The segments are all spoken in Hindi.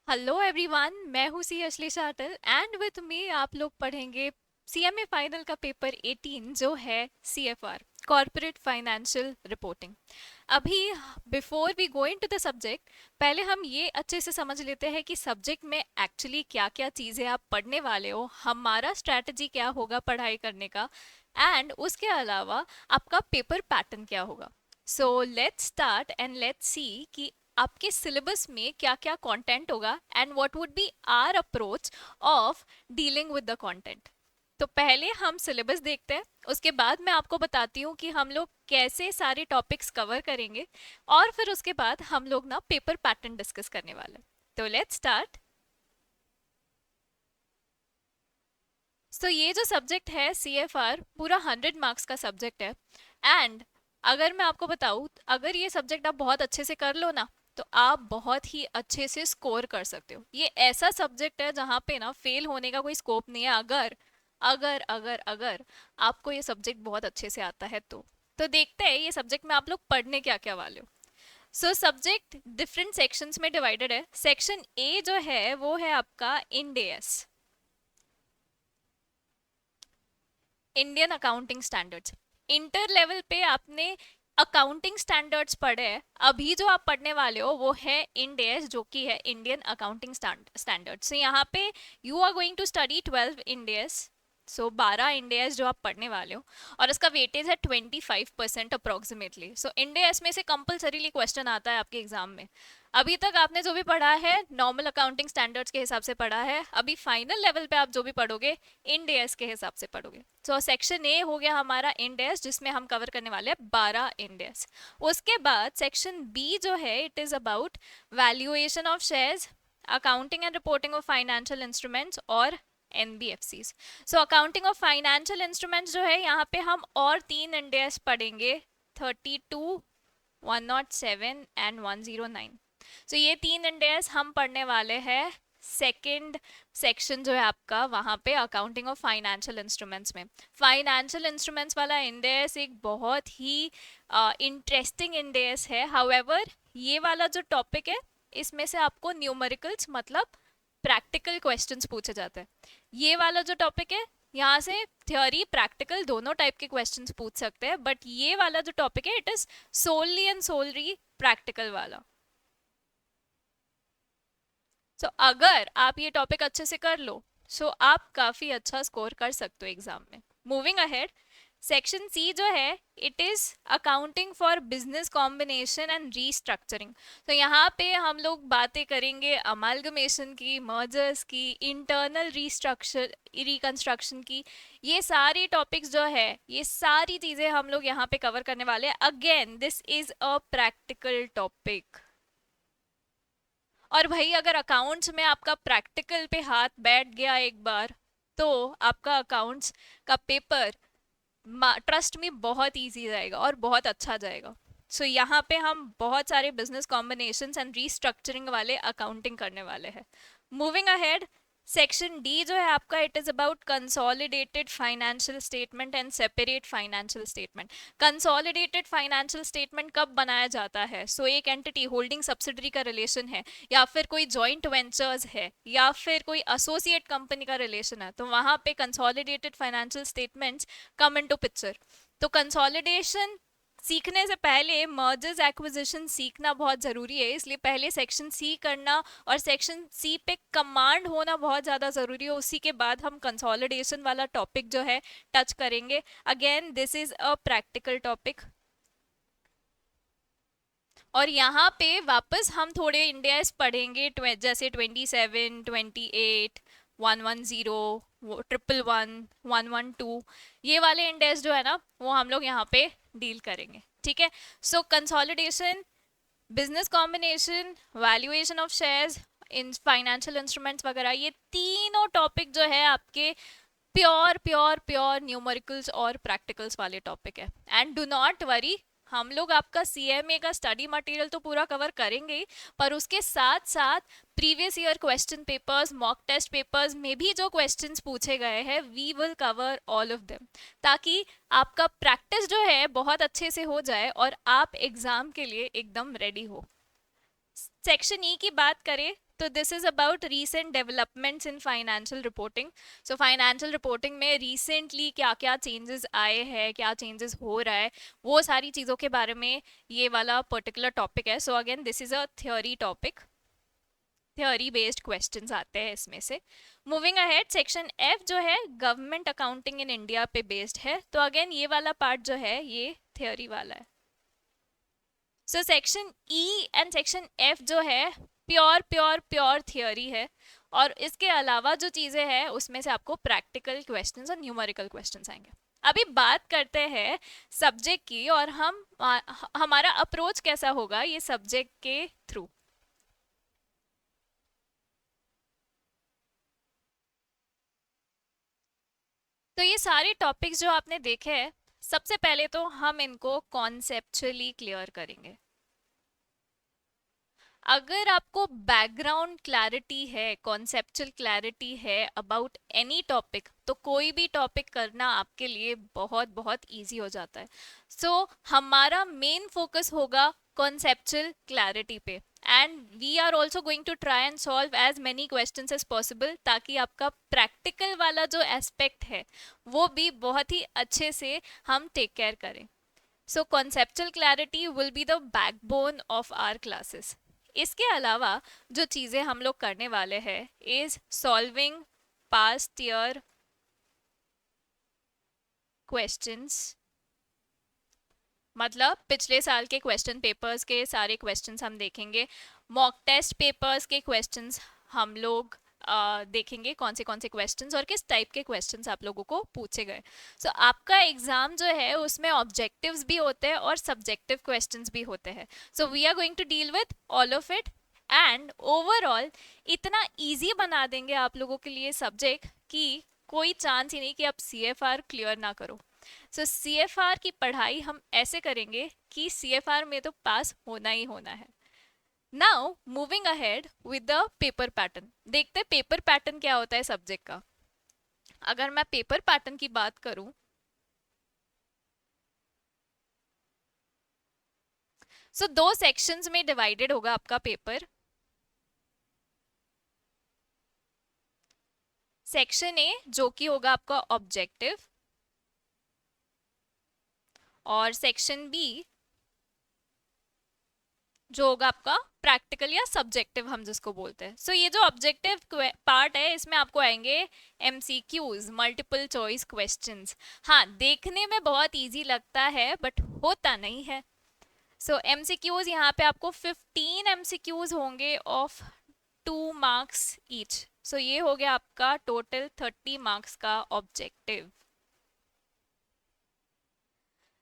हेलो एवरीवन, मैं हूँ सी अश्लेषा अटल एंड विथ मी आप लोग पढ़ेंगे सीएमए फाइनल का पेपर 18 जो है सीएफआर, कॉर्पोरेट फाइनेंशियल रिपोर्टिंग। अभी before we go into the subject, पहले हम ये अच्छे से समझ लेते हैं कि सब्जेक्ट में एक्चुअली क्या क्या चीज़ें आप पढ़ने वाले हो, हमारा स्ट्रैटेजी क्या होगा पढ़ाई करने का, एंड उसके अलावा आपका पेपर पैटर्न क्या होगा। So let's start and let's see कि आपके सिलेबस में क्या क्या कंटेंट होगा and what would be our approach of dealing with the content. तो पहले हम सिलेबस देखते हैं, उसके बाद मैं आपको बताती हूँ कि हम लोग कैसे सारे टॉपिक्स कवर करेंगे, और फिर उसके बाद हम लोग ना पेपर पैटर्न डिस्कस करने वाले हैं। तो लेट्स स्टार्ट। सो ये जो सब्जेक्ट है सी एफ आर पूरा 100 मार्क्स का सब्जेक्ट है। एंड अगर मैं आपको बताऊँ, अगर ये सब्जेक्ट आप बहुत अच्छे से कर लो ना, तो आप बहुत ही अच्छे से स्कोर कर सकते हो। ये ऐसा सब्जेक्ट है जहाँ पे ना फेल होने का कोई स्कोप नहीं है, अगर अगर अगर अगर आपको ये सब्जेक्ट बहुत अच्छे से आता है तो देखते हैं ये सब्जेक्ट में आप लोग पढ़ने क्या क्या वाले हो। सो सब्जेक्ट डिफरेंट सेक्शंस में डिवाइडेड है। सेक्शन ए जो है वो है आपका Ind AS, Indian accounting standards. Inter level पे आपने अकाउंटिंग स्टैंडर्ड्स पढ़े हैं, अभी जो आप पढ़ने वाले हो वो है इंडेस, जो कि है इंडियन अकाउंटिंग स्टैंडर्ड्स। so यहाँ पे you are going to study 12 IndAS. So 12 IndAS जो आप पढ़ने वाले हो, और इसका वेटेज है 25% अप्रोक्सीमेटली। सो इंडेस में से कंपलसरीली क्वेश्चन आता है आपके एग्जाम में। अभी तक आपने जो भी पढ़ा है नॉर्मल अकाउंटिंग स्टैंडर्ड्स के हिसाब से पढ़ा है, अभी फाइनल लेवल पे आप जो भी पढ़ोगे इंड एएस के हिसाब से पढ़ोगे। सो सेक्शन ए हो गया हमारा इंड एएस, जिसमें हम कवर करने वाले हैं 12 इंड एएस। उसके बाद सेक्शन बी जो है it is about valuation of shares, accounting and reporting of financial instruments और NBFCs. So accounting of financial instruments जो है यहाँ पे हम और 3 इंडेस पढ़ेंगे, 32, 107 एंड 109। सो ये 3 इंडेस हम पढ़ने वाले हैं सेकंड सेक्शन जो है आपका वहाँ पे अकाउंटिंग ऑफ फाइनेंशियल इंस्ट्रूमेंट्स में। फाइनेंशियल इंस्ट्रूमेंट्स वाला इंडेस एक बहुत ही इंटरेस्टिंग इंडेस है। हाउएवर ये वाला जो टॉपिक है इसमें से आपको न्यूमेरिकल्स मतलब प्रैक्टिकल क्वेश्चंस पूछे जाते हैं। ये वाला जो टॉपिक है यहाँ से थ्योरी प्रैक्टिकल दोनों टाइप के क्वेश्चंस पूछ सकते हैं, बट ये वाला जो टॉपिक है it is solely and solely practical वाला। अगर आप ये टॉपिक अच्छे से कर लो, आप काफी अच्छा स्कोर कर सकते हो एग्जाम में। मूविंग अहेड, सेक्शन सी जो है it is accounting for business combination and restructuring. तो यहाँ पे हम लोग बातें करेंगे अमालगमेशन की, मर्जर्स की, इंटरनल रीस्ट्रक्चर रिकंस्ट्रक्शन की। ये सारी टॉपिक्स जो है ये सारी चीजें हम लोग यहाँ पे कवर करने वाले हैं। Again this is a practical topic. और भाई अगर अकाउंट्स में आपका प्रैक्टिकल पे हाथ बैठ गया एक बार, तो आपका अकाउंट्स का पेपर ट्रस्ट में बहुत इजी जाएगा और बहुत अच्छा जाएगा। यहाँ पे हम बहुत सारे बिजनेस कॉम्बिनेशंस एंड रीस्ट्रक्चरिंग वाले अकाउंटिंग करने वाले हैं। मूविंग अहेड, सेक्शन डी जो है आपका it is about consolidated financial statement and separate financial statement. Consolidated financial statement कब बनाया जाता है? एक एंटिटी होल्डिंग सब्सिडरी का रिलेशन है, या फिर कोई जॉइंट वेंचर्स है, या फिर कोई एसोसिएट कंपनी का रिलेशन है, तो वहां पे consolidated financial statements come into picture. तो कंसोलिडेशन सीखने से पहले मर्जर्स एक्विजिशन सीखना बहुत ज़रूरी है, इसलिए पहले सेक्शन सी करना और सेक्शन सी पे कमांड होना बहुत ज़्यादा ज़रूरी है। उसी के बाद हम कंसोलिडेशन वाला टॉपिक जो है टच करेंगे। Again this is a practical topic. और यहाँ पे वापस हम थोड़े इंडियाज पढ़ेंगे, जैसे 27, 28, 110, 111, 112। ये वाले इंडेक्स जो है ना वो हम लोग यहाँ पे डील करेंगे, ठीक है। Consolidation, business combination, valuation of shares in financial instruments वगैरह, ये तीनों टॉपिक जो है आपके प्योर प्योर प्योर न्यूमेरिकल्स और प्रैक्टिकल्स वाले टॉपिक है। एंड डू नॉट वरी, हम लोग आपका सीएमए का स्टडी मटेरियल तो पूरा कवर करेंगे ही, पर उसके साथ साथ previous year question papers, mock test papers में भी जो क्वेश्चंस पूछे गए हैं we will cover all of them, ताकि आपका प्रैक्टिस जो है बहुत अच्छे से हो जाए और आप एग्जाम के लिए एकदम रेडी हो। सेक्शन ई की बात करें तो this is about recent developments in financial reporting. So financial reporting में रिसेंटली क्या क्या चेंजेस आए हैं, क्या चेंजेस हो रहा है, वो सारी चीज़ों के बारे में ये वाला पर्टिकुलर टॉपिक है. So again this is a theory topic, theory based questions आते हैं इसमें से. मूविंग अहेड, सेक्शन एफ जो है गवर्नमेंट अकाउंटिंग इन इंडिया पे बेस्ड है. तो अगेन ये वाला पार्ट जो है ये थ्योरी वाला है. So section E and section F जो है प्योर प्योर प्योर थियोरी है, और इसके अलावा जो चीज़ें हैं उसमें से आपको प्रैक्टिकल क्वेश्चंस और न्यूमेरिकल क्वेश्चंस आएंगे. अभी बात करते हैं सब्जेक्ट की, और हमारा अप्रोच कैसा होगा ये सब्जेक्ट के थ्रू. तो ये सारे टॉपिक्स जो आपने देखे हैं, सबसे पहले तो हम इनको कॉन्सेप्चुअली क्लियर करेंगे. अगर आपको बैकग्राउंड क्लैरिटी है, कॉन्सेप्चुअल क्लैरिटी है अबाउट एनी टॉपिक, तो कोई भी टॉपिक करना आपके लिए बहुत बहुत इजी हो जाता है. सो हमारा मेन फोकस होगा कॉन्सेप्चुअल क्लैरिटी पे, and we are also going to try and solve as many questions as possible, ताकि आपका प्रैक्टिकल वाला जो एस्पेक्ट है वो भी बहुत ही अच्छे से हम टेक केयर करें. So conceptual clarity will be the backbone of our classes. इसके अलावा जो चीज़ें हम लोग करने वाले हैं is solving past year questions, मतलब पिछले साल के क्वेश्चन पेपर्स के सारे क्वेश्चंस हम देखेंगे. मॉक टेस्ट पेपर्स के क्वेश्चंस हम लोग देखेंगे कौन से क्वेश्चंस और किस टाइप के क्वेश्चंस आप लोगों को पूछे गए. सो आपका एग्जाम जो है उसमें ऑब्जेक्टिव्स भी होते हैं और सब्जेक्टिव क्वेश्चंस भी होते हैं. So we are going to deal with all of it, and overall इतना इजी बना देंगे आप लोगों के लिए सब्जेक्ट कि कोई चांस ही नहीं कि आप CFR क्लियर ना करो. सो CFR की पढ़ाई हम ऐसे करेंगे कि CFR में तो पास होना ही होना है. Now moving ahead with the paper pattern, देखते हैं पेपर पैटर्न क्या होता है सब्जेक्ट का. अगर मैं पेपर पैटर्न की बात करूं, सो दो सेक्शंस में डिवाइडेड होगा आपका पेपर. सेक्शन ए जो कि होगा आपका ऑब्जेक्टिव, और सेक्शन बी जो होगा आपका प्रैक्टिकल या सब्जेक्टिव हम जिसको बोलते हैं. सो ये जो ऑब्जेक्टिव पार्ट है इसमें आपको आएंगे MCQs, मल्टीपल चॉइस क्वेश्चंस. हाँ, देखने में बहुत इजी लगता है बट होता नहीं है. सो MCQs यहाँ पे आपको 15 MCQs होंगे ऑफ 2 मार्क्स ईच. सो ये हो गया आपका टोटल 30 मार्क्स का ऑब्जेक्टिव.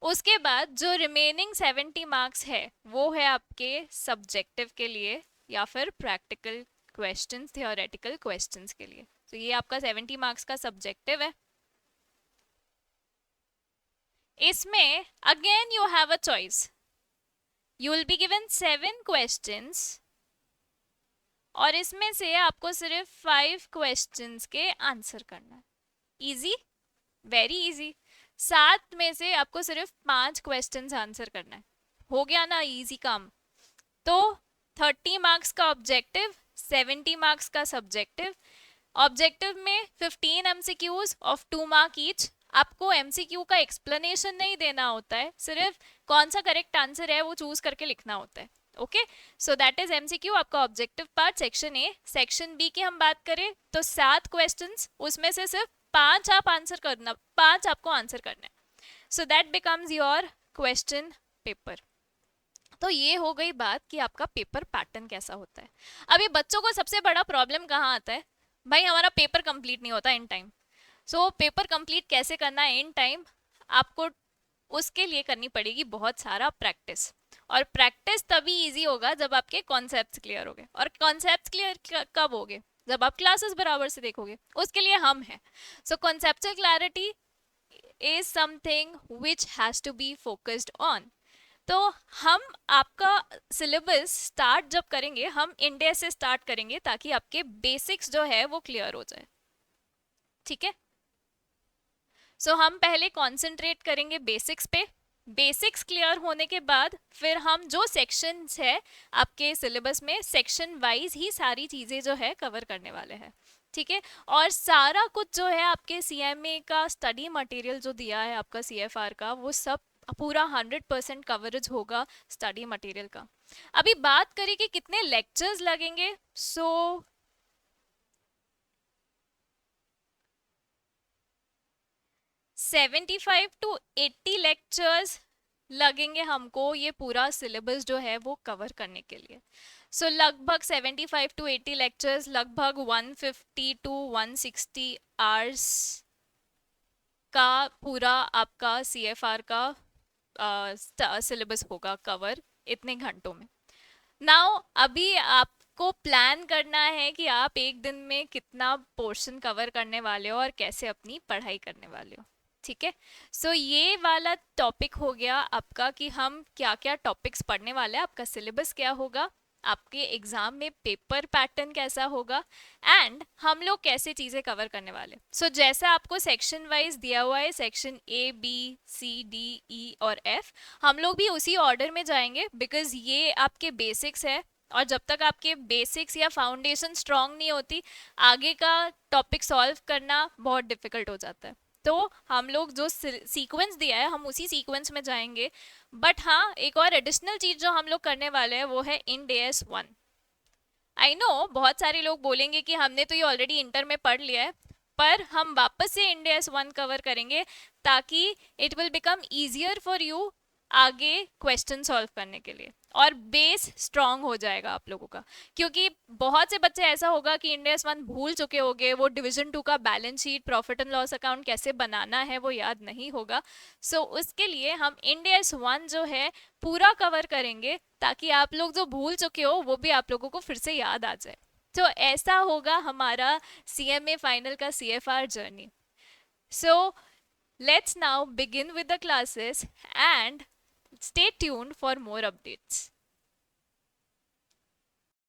उसके बाद जो रिमेनिंग 70 मार्क्स है वो है आपके सब्जेक्टिव के लिए या फिर प्रैक्टिकल क्वेश्चंस, थियोरेटिकल क्वेश्चंस के लिए. तो ये आपका 70 मार्क्स का सब्जेक्टिव है. इसमें again you have a choice. You will be given 7 questions और इसमें से आपको सिर्फ 5 क्वेश्चंस के आंसर करना है. Easy, very easy. 7 में से आपको सिर्फ 5 क्वेश्चंस आंसर करना है. हो गया ना इजी काम. तो 30 मार्क्स का ऑब्जेक्टिव, 70 मार्क्स का सब्जेक्टिव. ऑब्जेक्टिव में 15 MCQs ऑफ 2 मार्क ईच. आपको MCQ का एक्सप्लेनेशन नहीं देना होता है, सिर्फ कौन सा करेक्ट आंसर है वो चूज करके लिखना होता है. Okay, so that is MCQ आपका objective part section A. Section B की हम बात करें तो 7 क्वेश्चंस, उसमें से सिर्फ 5 आप आंसर करना, 5 आपको आंसर करना है. So that becomes your question paper. तो ये हो गई बात कि आपका पेपर पैटर्न कैसा होता है. अभी बच्चों को सबसे बड़ा प्रॉब्लम कहाँ आता है, भाई हमारा पेपर कंप्लीट नहीं होता in time. So paper complete कैसे करना है इन टाइम, आपको उसके लिए करनी पड़ेगी बहुत सारा प्रैक्टिस. और प्रैक्टिस तभी इजी होगा जब आपके कॉन्सेप्ट्स क्लियर हो गए. और कॉन्सेप्ट्स क्लियर कब होगे, जब आप क्लासेस बराबर से देखोगे. उसके लिए हम हैं. So conceptual clarity is something which has to be focused on. तो हम आपका सिलेबस स्टार्ट जब करेंगे हम इंडिया से स्टार्ट करेंगे ताकि आपके बेसिक्स जो है वो क्लियर हो जाए. ठीक है, सो हम पहले कंसंट्रेट करेंगे बेसिक्स पे. बेसिक्स क्लियर होने के बाद फिर हम जो सेक्शंस है आपके सिलेबस में, सेक्शन वाइज ही सारी चीज़ें जो है कवर करने वाले हैं, ठीक है। और सारा कुछ जो है आपके सीएमए का स्टडी मटेरियल जो दिया है आपका सीएफआर का, वो सब पूरा 100% कवरेज होगा स्टडी मटेरियल का। अभी बात करें कि कितने लेक्चर्स लगेंगे, सो 75 to 80 लेक्चर्स लगेंगे हमको ये पूरा सिलेबस जो है वो कवर करने के लिए। सो लगभग 75 to 80 लेक्चर्स, लगभग 150 to 160 आवर्स का पूरा आपका सीएफआर का सिलेबस होगा कवर इतने घंटों में। नाउ अभी आपको प्लान करना है कि आप एक दिन में कितना पोर्शन कवर करने वाले हो और कैसे अपनी पढ़ाई करने वाले हो, ठीक है। सो ये वाला टॉपिक हो गया आपका कि हम क्या क्या टॉपिक्स पढ़ने वाले हैं, आपका सिलेबस क्या होगा, आपके एग्जाम में पेपर पैटर्न कैसा होगा, एंड हम लोग कैसे चीज़ें कवर करने वाले। सो जैसा आपको सेक्शन वाइज दिया हुआ है, section A B C D E और F, हम लोग भी उसी ऑर्डर में जाएंगे बिकॉज ये आपके बेसिक्स है। और जब तक आपके बेसिक्स या फाउंडेशन स्ट्रांग नहीं होती, आगे का टॉपिक सॉल्व करना बहुत डिफिकल्ट हो जाता है। तो हम लोग जो सीक्वेंस दिया है हम उसी सीक्वेंस में जाएंगे। बट हाँ, एक और एडिशनल चीज जो हम लोग करने वाले हैं वो है इंड एस 1। आई नो बहुत सारे लोग बोलेंगे कि हमने तो ये ऑलरेडी इंटर में पढ़ लिया है, पर हम वापस से इंड एस 1 कवर करेंगे ताकि it will become easier for you आगे क्वेश्चन सॉल्व करने के लिए, और बेस स्ट्रांग हो जाएगा आप लोगों का। क्योंकि बहुत से बच्चे ऐसा होगा कि इंडेक्स 1 भूल चुके होंगे, वो डिवीजन 2 का balance sheet, profit and loss account कैसे बनाना है वो याद नहीं होगा। सो उसके लिए हम इंडेक्स 1 जो है पूरा कवर करेंगे ताकि आप लोग जो भूल चुके हो वो भी आप लोगों को फिर से याद आ जाए। तो ऐसा होगा हमारा सीएमए फाइनल का CFR journey. So let's now begin with the classes and stay tuned for more updates.